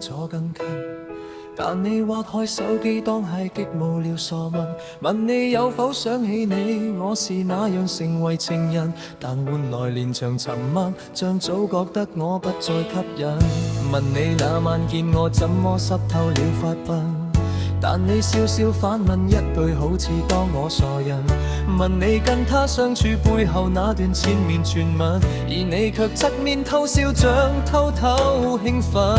坐更近。但你劃開手機當係極無聊傻問，問你有否想起你，我是那樣成為情人，但換來連場沉默，像早覺得我不再吸引。問你那晚見我怎麼濕透了髮鬢，但你笑笑反問一句好似當我傻人。問你跟他相處背後那段纏綿傳聞，而你卻側面偷笑像偷偷興奮。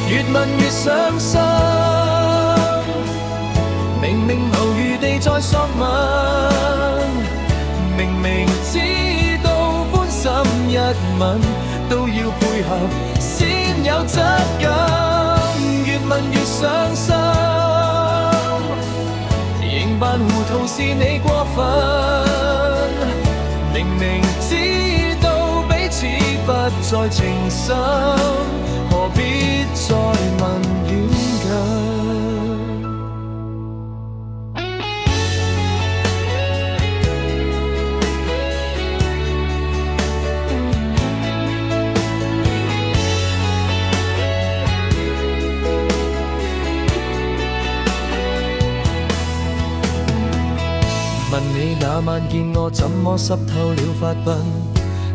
越問越傷心，明明無餘地再索問，明明知道歡心一吻都要配合先有質感。越問越傷心，仍扮糊塗是你過分，明明知道彼此不再情深，何必再問遠近。問你那晚見我怎麼濕透了髮鬢，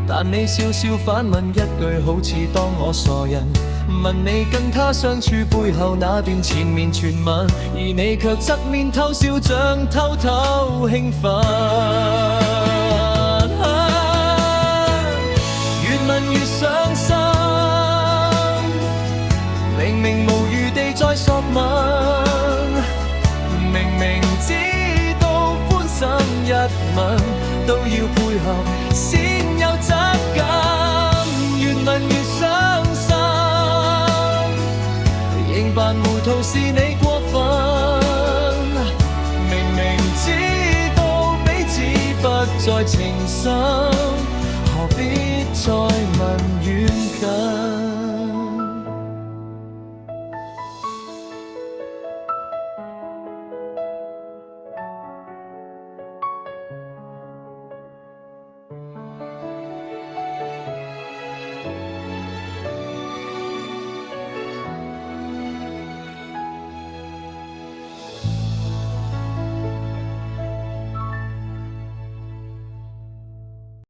但你笑笑反問一句好似當我傻人。問你跟他相處背後那段纏綿傳聞，而你卻側面偷笑像偷偷興奮。越問越傷心，明明無餘地再索問，明明知道歡心一吻都要配合先有質感。越問越傷心，仍扮糊塗是你過分，明明知道彼此不再情深，何必再問遠近。